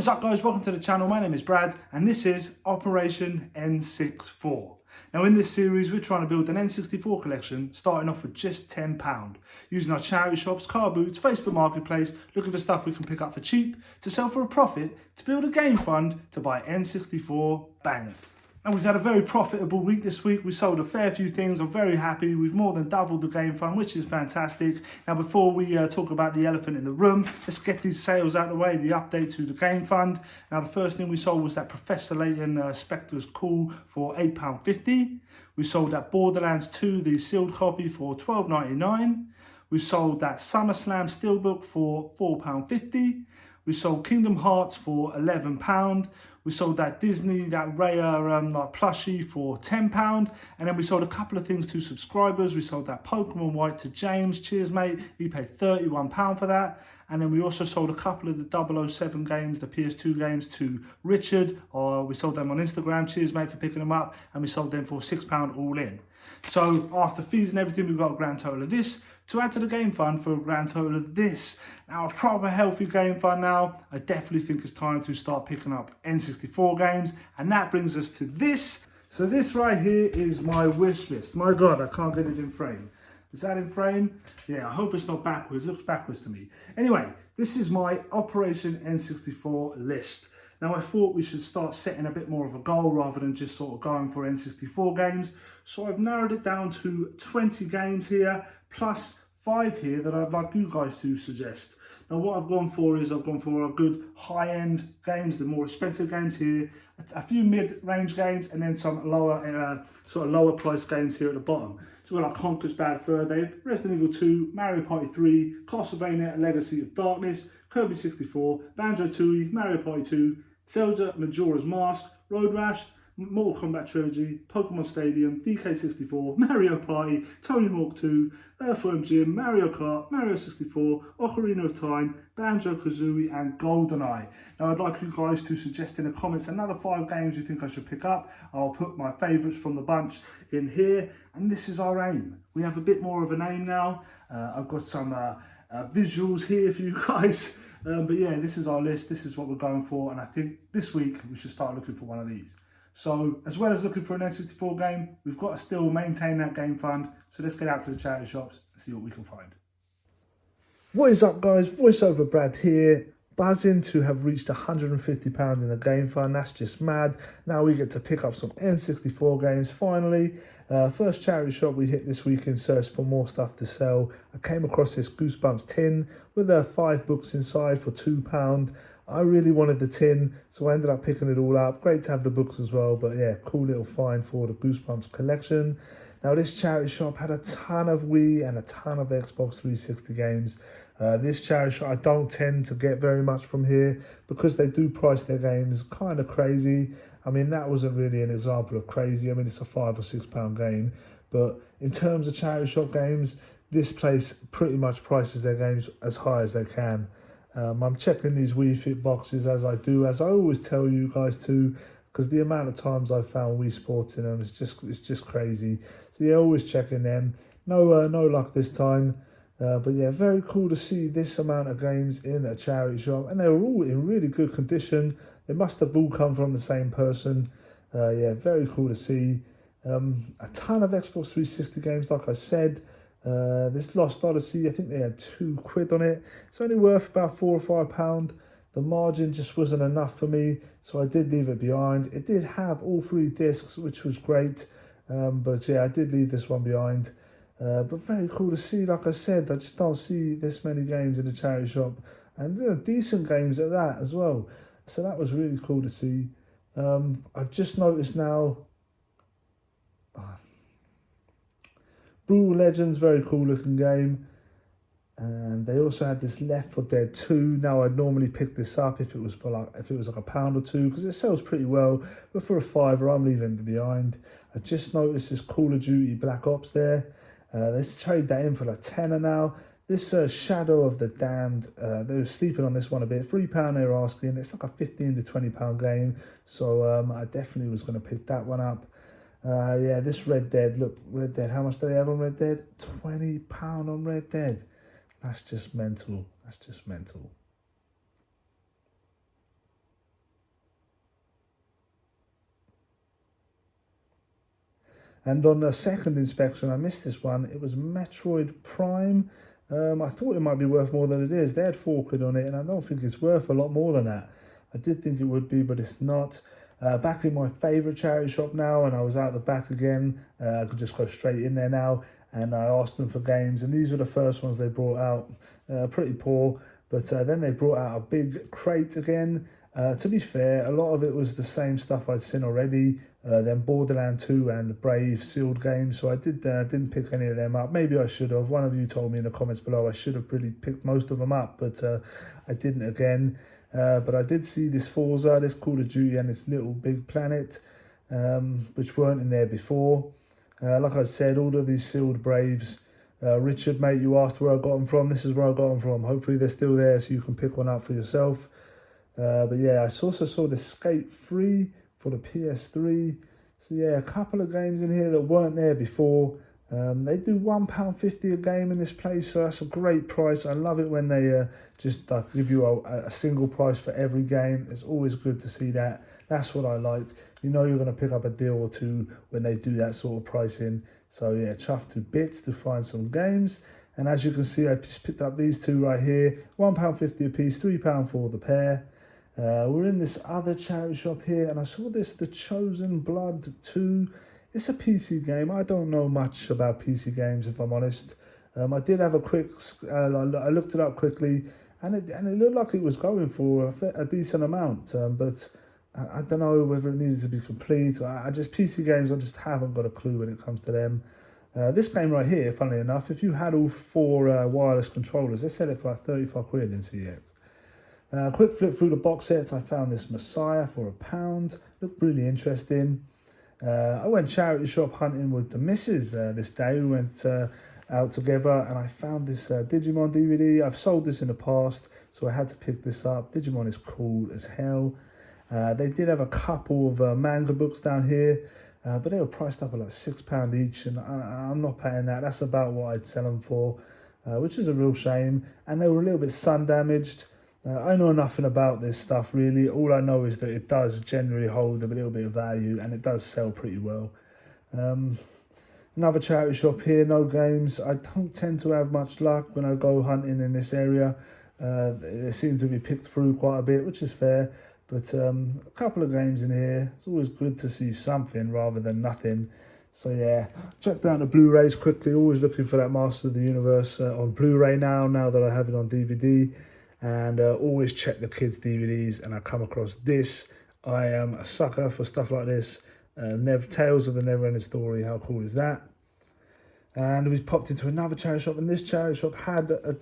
is up, guys? Welcome to the channel. My name is Brad and this is Operation N64. Now in this series we're trying to build an N64 collection starting off with just £10, using our charity shops, car boots, Facebook Marketplace, looking for stuff we can pick up for cheap to sell for a profit to build a game fund to buy N64 bangers. And we've had a very profitable week this week. We sold a fair few things. I'm very happy. We've more than doubled the game fund, which is fantastic. Now, before we talk about the elephant in the room, let's get these sales out of the way, the update to the game fund. Now, the first thing we sold was that Professor Layton Spectre's Call for £8.50. We sold that Borderlands 2, the sealed copy, for £12.99. We sold that SummerSlam Steelbook for £4.50. We sold Kingdom Hearts for £11. We sold that Disney, that rare like plushie for £10. And then we sold a couple of things to subscribers. We sold that Pokemon White to James. Cheers, mate. He paid £31 for that. And then we also sold a couple of the 007 games, the PS2 games, to Richard. We sold them on Instagram. Cheers, mate, for picking them up. And we sold them for £6 all in. So after fees and everything, we've got a grand total of this to add to the game fund for a grand total of this. Now, a proper healthy game fund now. I definitely think it's time to start picking up N64 games. And that brings us to this. So this right here is my wish list. My God, I can't get it in frame. Is that in frame? Yeah, I hope it's not backwards. It looks backwards to me. Anyway, this is my Operation N64 list. Now, I thought we should start setting a bit more of a goal rather than just sort of going for N64 games. So I've narrowed it down to 20 games here, plus 5 here that I'd like you guys to suggest. Now, what I've gone for is I've gone for a good high-end games, the more expensive games here, a few mid-range games, and then some lower, sort of lower-priced games here at the bottom. So we've got like Conker's Bad Fur Day, Resident Evil 2, Mario Party 3, Castlevania: A Legacy of Darkness, Kirby 64, Banjo-Tooie, Mario Party 2, Zelda Majora's Mask, Road Rash, Mortal Kombat Trilogy, Pokemon Stadium, DK64, Mario Party, Tony Hawk 2, Earthworm Jim, Mario Kart, Mario 64, Ocarina of Time, Banjo-Kazooie and GoldenEye. Now, I'd like you guys to suggest in the comments another 5 games you think I should pick up. I'll put my favourites from the bunch in here, and this is our aim. We have a bit more of an aim now. I've got some visuals here for you guys. But yeah, this is our list. This is what we're going for, and I think this week we should start looking for one of these. So, as well as looking for an N64 game, we've got to still maintain that game fund. So let's get out to the charity shops and see what we can find. What is up, guys? Voiceover Brad here. Buzzing to have reached £150 in the game fund. That's just mad. Now we get to pick up some N64 games, finally. First charity shop we hit this week in search for more stuff to sell. I came across this Goosebumps tin with 5 books inside for £2. I really wanted the tin, so I ended up picking it all up. Great to have the books as well, but yeah, cool little find for the Goosebumps collection. Now, this charity shop had a ton of Wii and a ton of Xbox 360 games. This charity shop, I don't tend to get very much from here because they do price their games kind of crazy. I mean, that wasn't really an example of crazy. I mean, it's a £5 or £6 game. But in terms of charity shop games, this place pretty much prices their games as high as they can. I'm checking these Wii Fit boxes as I always tell you guys to, because the amount of times I've found Wii Sports in them is just crazy. So yeah, always checking them. No luck this time. But yeah, very cool to see this amount of games in a charity shop, and they were all in really good condition. They must have all come from the same person. Yeah, very cool to see. A ton of Xbox 360 games, like I said. This Lost Odyssey, I think they had £2 on it. It's only worth about £4 or £5. The margin just wasn't enough for me, so I did leave it behind. It did have all 3 discs, which was great. But yeah, I did leave this one behind. But very cool to see. Like I said, I just don't see this many games in the charity shop, and decent games at that as well. So that was really cool to see. I've just noticed now, Brutal Legends, very cool looking game. And they also had this Left 4 Dead 2. Now, I'd normally pick this up if it was like a £1 or £2 because it sells pretty well. But for a £5, I'm leaving it behind. I just noticed this Call of Duty Black Ops there. Let's trade that in for a tenner now. This Shadow of the Damned, they were sleeping on this one a bit. £3 they were asking. It's like a £15 to £20 game. So I definitely was going to pick that one up. Yeah, this Red Dead, look, Red Dead, how much do they have on Red Dead? £20 on Red Dead. That's just mental. That's just mental. And on the second inspection, I missed this one. It was Metroid Prime. I thought it might be worth more than it is. They had £4 on it, and I don't think it's worth a lot more than that. I did think it would be, but it's not. Back in my favourite charity shop now, and I was out the back again. I could just go straight in there now, and I asked them for games, and these were the first ones they brought out. Pretty poor, but then they brought out a big crate again. To be fair, a lot of it was the same stuff I'd seen already. Then Borderlands 2 and Brave sealed games, so I didn't pick any of them up. Maybe I should have. One of you told me in the comments below I should have really picked most of them up, but I didn't again. But I did see this Forza, this Call of Duty, and this Little Big Planet, which weren't in there before. Like I said, all of these sealed Braves. Richard, mate, you asked where I got them from. This is where I got them from. Hopefully they're still there so you can pick one up for yourself. But yeah, I also saw the Skate 3 for the PS3. So yeah, a couple of games in here that weren't there before. They do £1.50 a game in this place, so that's a great price. I love it when they just give you a single price for every game. It's always good to see that. That's what I like. You know you're going to pick up a deal or two when they do that sort of pricing. So yeah, chuffed to bits to find some games. And as you can see, I just picked up these two right here. £1.50 a piece, £3 for the pair. We're in this other charity shop here, and I saw this, The Chosen Blood 2. It's a PC game. I don't know much about PC games, if I'm honest. I did have a quick, I looked it up quickly, and it looked like it was going for a decent amount, but I don't know whether it needed to be complete. PC games, I just haven't got a clue when it comes to them. This game right here, funnily enough, if you had all four wireless controllers, they sell it for like £35 in CX. Quick flip through the box sets. I found this Messiah for £1. Looked really interesting. I went charity shop hunting with the missus this day. We went out together, and I found this Digimon DVD. I've sold this in the past, so I had to pick this up. Digimon is cool as hell. They did have a couple of manga books down here, but they were priced up at like £6 each, and I'm not paying that. That's about what I'd sell them for, which is a real shame. And they were a little bit sun damaged. I know nothing about this stuff really. All I know is that it does generally hold a little bit of value, and it does sell pretty well. Another charity shop here, no games. I don't tend to have much luck when I go hunting in this area. They seem to be picked through quite a bit, which is fair. But a couple of games in here. It's always good to see something rather than nothing. So yeah, check down the Blu-rays quickly. Always looking for that Master of the Universe on Blu-ray now that I have it on DVD. And always check the kids' DVDs, and I come across this. I am a sucker for stuff like this. Tales of the Never-Ending Story, how cool is that? And we popped into another charity shop, and this charity shop had a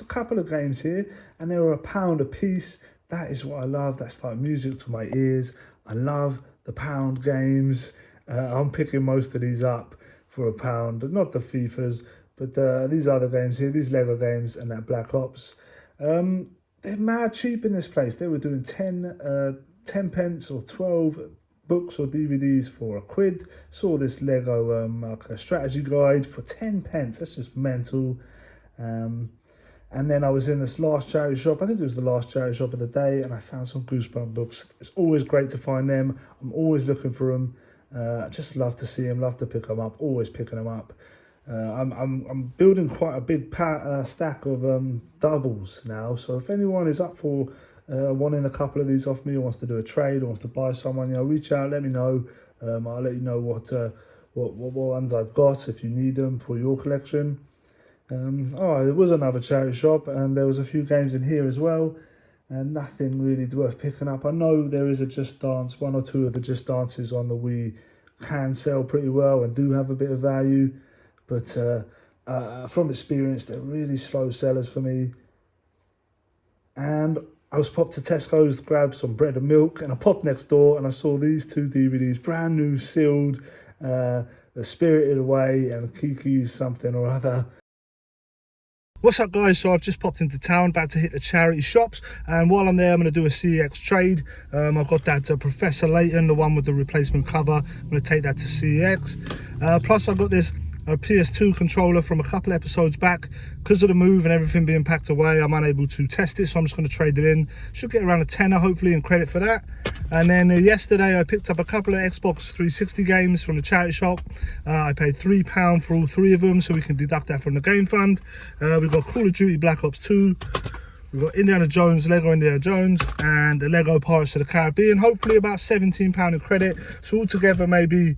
couple of games here, and they were £1 a piece. That is what I love. That's like music to my ears. I love the pound games. I'm picking most of these up for £1, not the FIFAs, but these other games here, these Lego games and that Black Ops. They're mad cheap in this place. They were doing 10 pence or 12 books or DVDs for £1. Saw this Lego like a strategy guide for 10 pence. That's just mental. And then I was in this last charity shop. I think it was the last charity shop of the day, and I found some Goosebump books. It's always great to find them. I'm always looking for them. I just love to see them, love to pick them up. Always picking them up. I'm building quite a big stack of doubles now, so if anyone is up for wanting a couple of these off me, or wants to do a trade, or wants to buy someone, reach out, let me know. I'll let you know what ones I've got if you need them for your collection. There was another charity shop, and there was a few games in here as well, and nothing really worth picking up. I know there is a Just Dance, one or two of the Just Dances on the Wii can sell pretty well and do have a bit of value. But from experience, they're really slow sellers for me. And I was popped to Tesco's, grabbed some bread and milk, and I popped next door and I saw these two DVDs, brand new, sealed, The Spirited Away and Kiki's something or other. What's up guys, so I've just popped into town, about to hit the charity shops, and while I'm there I'm going to do a CX trade. I've got that Professor Layton, the one with the replacement cover. I'm going to take that to CX. Plus I've got this a PS2 controller from a couple episodes back. Because of the move and everything being packed away, I'm unable to test it, so I'm just going to trade it in. Should get around a tenner hopefully in credit for that. And then yesterday I picked up a couple of Xbox 360 games from the charity shop. I paid £3 for all 3 of them, so we can deduct that from the game fund. We've got Call of Duty Black Ops 2, we've got Indiana Jones, Lego Indiana Jones, and the Lego Pirates of the Caribbean. Hopefully about £17 in credit, so altogether maybe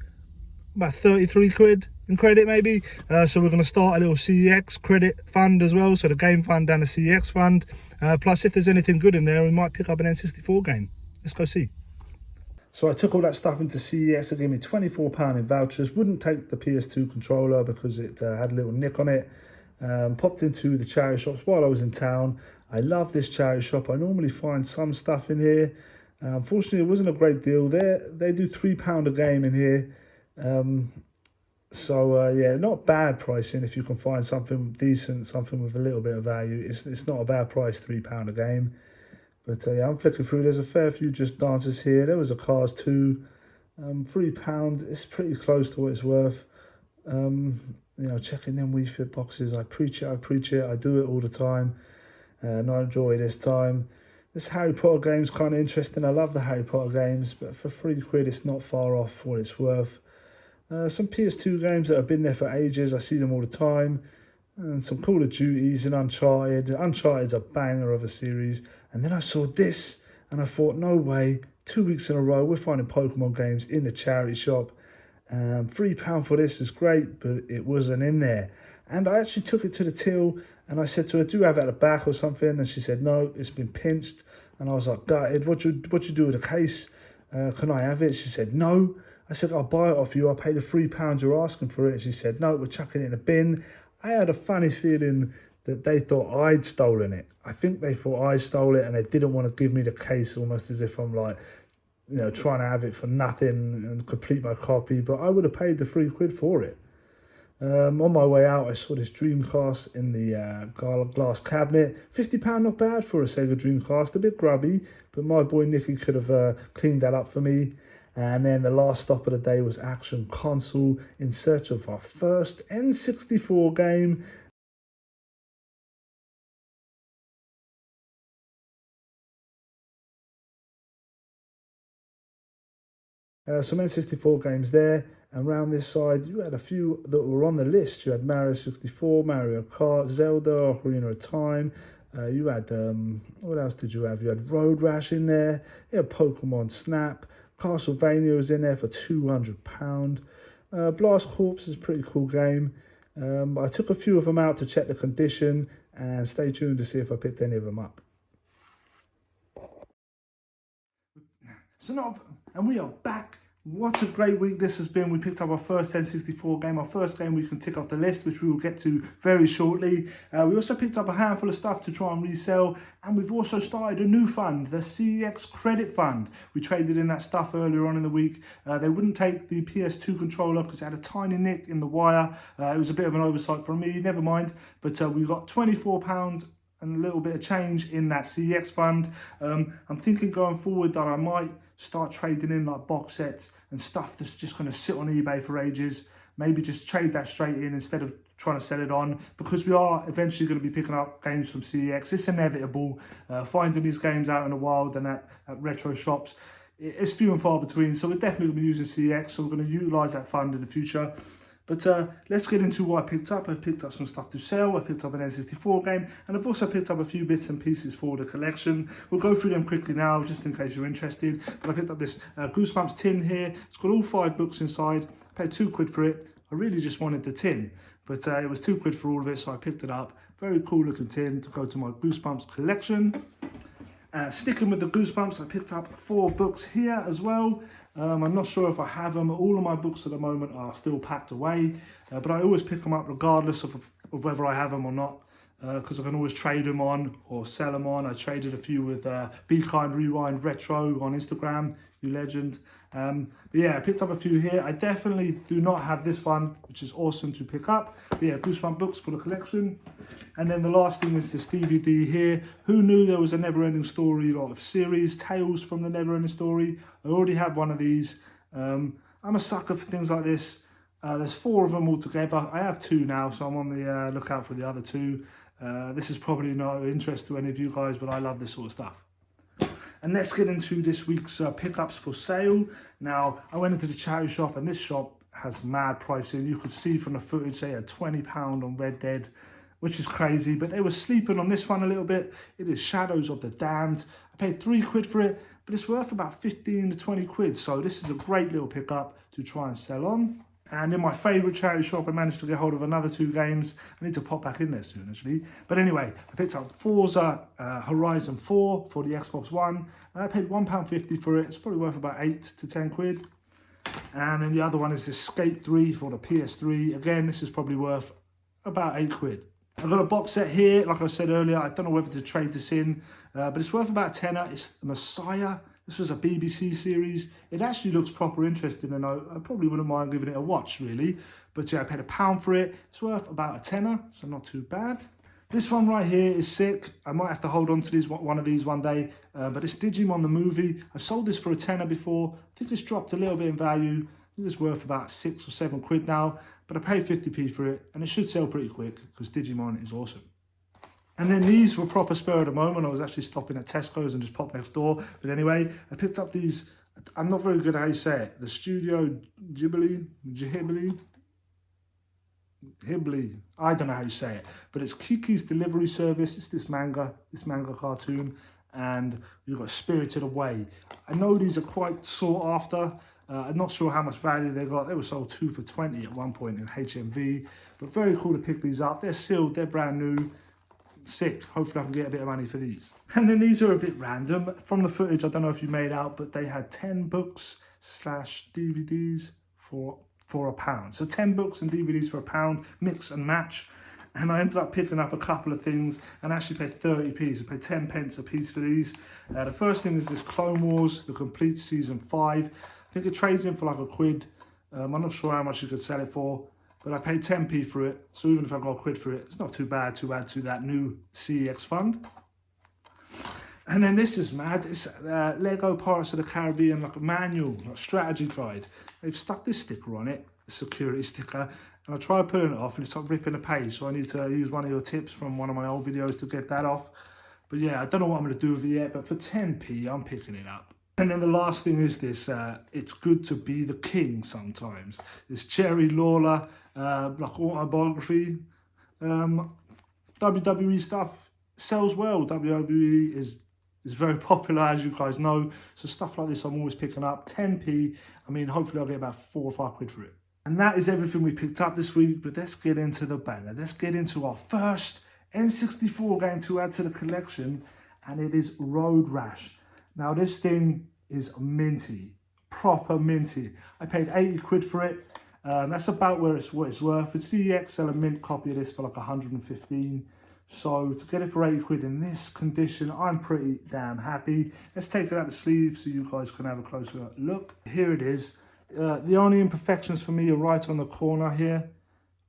about 33 quid in credit maybe. So we're going to start a little CEX credit fund as well, so the game fund and the CEX fund. Plus if there's anything good in there, we might pick up an N64 game. Let's go see. So I took all that stuff into CEX. It gave me £24 in vouchers. Wouldn't take the PS2 controller because it had a little nick on it. Popped into the charity shops while I was in town. I love this charity shop. I normally find some stuff in here. Unfortunately, it wasn't a great deal. They do £3 a game in here. Yeah, not bad pricing if you can find something decent, something with a little bit of value. It's not a bad price, £3 a game. But yeah, I'm flicking through. There's a fair few just dancers here. There was a Cars 2, £3. It's pretty close to what it's worth. You know, checking them Wii Fit boxes. I preach it. I do it all the time. And I enjoy this time. This Harry Potter game's kind of interesting. I love the Harry Potter games, but for £3, it's not far off what it's worth. Some PS2 games that have been there for ages. I see them all the time. And some Call of Duties and Uncharted. Uncharted's a banger of a series. And then I saw this and I thought, no way, 2 weeks in a row, we're finding Pokemon games in the charity shop. £3 for this is great, but it wasn't in there. And I actually took it to the till and I said to her, do you have it at the back or something? And she said, no, it's been pinched. And I was like, gutted, what you do with the case? Can I have it? She said, no. I said, I'll buy it off you. I'll pay the £3 you're asking for it. And she said, no, we're chucking it in a bin. I had a funny feeling that they thought I'd stolen it. I think they thought I stole it and they didn't want to give me the case, almost as if I'm like, you know, trying to have it for nothing and complete my copy. But I would have paid the £3 for it. On my way out, I saw this Dreamcast in the glass cabinet. £50, not bad for a Sega Dreamcast. A bit grubby, but my boy Nicky could have cleaned that up for me. And then the last stop of the day was Action Console in search of our first N64 game. Some N64 games there. And around this side, you had a few that were on the list. You had Mario 64, Mario Kart, Zelda, Ocarina of Time. You had, what else did you have? You had Road Rash in there. You had Pokemon Snap. Castlevania was in there for £200. Blast Corps is a pretty cool game. I took a few of them out to check the condition and stay tuned to see if I picked any of them up. And we are back. What a great week this has been. We picked up our first N64 game, our first game we can tick off the list, which we will get to very shortly. We also picked up a handful of stuff to try and resell, and we've also started a new fund, the CEX Credit Fund. We traded in that stuff earlier on in the week. They wouldn't take the PS2 controller because it had a tiny nick in the wire. It was a bit of an oversight from me, never mind. But we got £24 and a little bit of change in that CEX fund. I'm thinking going forward that I might start trading in like box sets and stuff that's just going to sit on eBay for ages. Maybe just trade that straight in instead of trying to sell it on, because we are eventually going to be picking up games from CEX. It's inevitable. Finding these games out in the wild and at retro shops, it's few and far between. So we're definitely going to be using CEX, so we're going to utilise that fund in the future. But let's get into what I picked up. I picked up some stuff to sell. I picked up an N64 game, and I've also picked up a few bits and pieces for the collection. We'll go through them quickly now, just in case you're interested. But I picked up this Goosebumps tin here. It's got all 5 books inside. I paid £2 for it. I really just wanted the tin, but it was £2 for all of it, so I picked it up. Very cool looking tin to go to my Goosebumps collection. Sticking with the Goosebumps, I picked up 4 books here as well. I'm not sure if I have them. All of my books at the moment are still packed away, but I always pick them up regardless of whether I have them or not, because I can always trade them on or sell them on. I traded a few with Be Kind Rewind Retro on Instagram, you legend. But yeah, I picked up a few here. I definitely do not have this one, which is awesome to pick up. But yeah, Goosebumps books for the collection. And then the last thing is this DVD here. Who knew there was a Never-Ending Story of series, Tales from the Never-Ending Story? I already have one of these. I'm a sucker for things like this. There's 4 of them all together. I have 2 now, so I'm on the lookout for the other 2. This is probably not of interest to any of you guys, but I love this sort of stuff. And let's get into this week's pickups for sale. Now, I went into the charity shop, and this shop has mad pricing. You could see from the footage they had £20 on Red Dead, which is crazy, but they were sleeping on this one a little bit. It is Shadows of the Damned. I paid £3 for it, but it's worth about 15 to 20 quid. So this is a great little pickup to try and sell on. And in my favourite charity shop, I managed to get hold of another 2 games. I need to pop back in there soon, actually. But anyway, I picked up Forza Horizon 4 for the Xbox One. I paid £1.50 for it. It's probably worth about 8 to 10 quid. And then the other one is Escape 3 for the PS3. Again, this is probably worth about 8 quid. I've got a box set here, like I said earlier. I don't know whether to trade this in, but it's worth about a tenner. It's Messiah. This was a BBC series. It actually looks proper interesting, and I probably wouldn't mind giving it a watch, really. But yeah, I paid £1 for it. It's worth about a tenner, so not too bad. This one right here is sick. I might have to hold on to one of these one day, but it's Digimon the movie. I've sold this for a tenner before. I think it's dropped a little bit in value. I think it's worth about 6 or 7 quid now, but I paid 50p for it, and it should sell pretty quick because Digimon is awesome. And then these were proper spur of the moment. I was actually stopping at Tesco's and just popped next door. But anyway, I picked up these. I'm not very good at how you say it. The Studio Ghibli. I don't know how you say it. But it's Kiki's Delivery Service. It's this manga cartoon. And you've got Spirited Away. I know these are quite sought after. I'm not sure how much value they got. They were sold 2 for 20 at one point in HMV. But very cool to pick these up. They're sealed. They're brand new. Sick. Hopefully I can get a bit of money for these. And then these are a bit random. From the footage, I don't know if you made out, but they had 10 books / DVDs for £1. So 10 books and DVDs for £1, mix and match. And I ended up picking up a couple of things and actually paid 30p. So I paid 10 pence a piece for these. The first thing is this Clone Wars, the complete season 5. I think it trades in for like a quid. I'm not sure how much you could sell it for. But I paid 10p for it, so even if I got a quid for it, it's not too bad to add to that new CEX fund. And then this is mad. It's Lego Pirates of the Caribbean, like a manual, like strategy guide. They've stuck this sticker on it, the security sticker, and I tried pulling it off and it started ripping the page, so I need to use one of your tips from one of my old videos to get that off. But yeah, I don't know what I'm going to do with it yet, but for 10p, I'm picking it up. And then the last thing is this, it's good to be the king sometimes. It's Jerry Lawler, like autobiography. WWE stuff sells well. WWE is very popular, as you guys know. So stuff like this I'm always picking up. 10p, I mean, hopefully I'll get about 4 or 5 quid for it. And that is everything we picked up this week, but let's get into the banger. Let's get into our first N64 game to add to the collection, and it is Road Rash. Now this thing is minty, proper minty. I paid 80 quid for it. That's about what it's worth. It's CEX sell a mint copy of this for like 115. So to get it for 80 quid in this condition, I'm pretty damn happy. Let's take it out the sleeve so you guys can have a closer look. Here it is. The only imperfections for me are right on the corner here,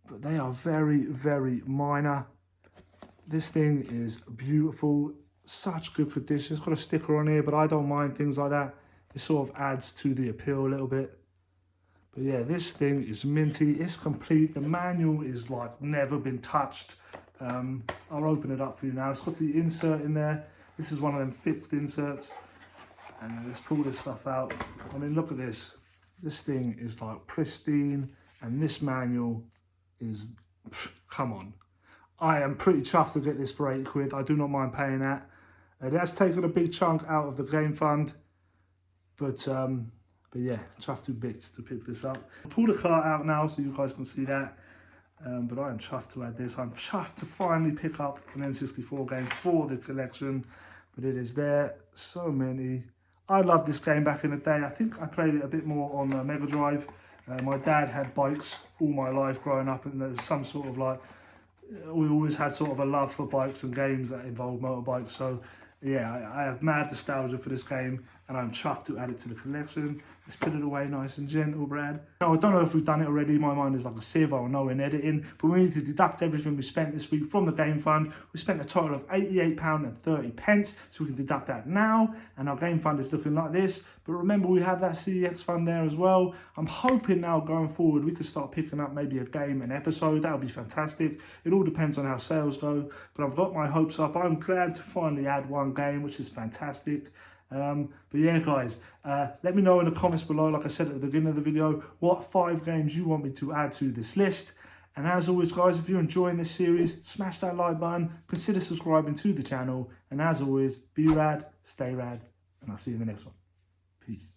but they are very, very minor. This thing is beautiful. Such good condition. It's got a sticker on here, but I don't mind things like that. It sort of adds to the appeal a little bit. But yeah, this thing is minty. It's complete. The manual is like never been touched. I'll open it up for you now. It's got the insert in there. This is one of them fixed inserts. And let's pull this stuff out. I mean, look at this. This thing is like pristine, and this manual is, come on. I am pretty chuffed to get this for 80 quid. I do not mind paying that. It has taken a big chunk out of the game fund, but yeah, chuffed to bits to pick this up. I'll pull the cart out now so you guys can see that. But I am chuffed to add this. I'm chuffed to finally pick up an N64 game for the collection, but it is there. So many. I loved this game back in the day. I think I played it a bit more on the Mega Drive. My dad had bikes all my life growing up, and there was some sort of like, we always had sort of a love for bikes and games that involved motorbikes. So yeah, I have mad nostalgia for this game. and I'm chuffed to add it to the collection. Let's put it away nice and gentle, Brad. Now, I don't know if we've done it already. My mind is like a sieve. I know in editing, but we need to deduct everything we spent this week from the game fund. We spent a total of £88.30, so we can deduct that now, and our game fund is looking like this. But remember, we have that CEX fund there as well. I'm hoping now going forward we could start picking up maybe a game an episode. That would be fantastic. It all depends on how sales go, but I've got my hopes up. I'm glad to finally add one game, which is fantastic. But yeah, guys, let me know in the comments below, like I said at the beginning of the video, what 5 games you want me to add to this list. And as always, guys, if you're enjoying this series, smash that like button, consider subscribing to the channel, and as always, be rad, stay rad, and I'll see you in the next one. Peace.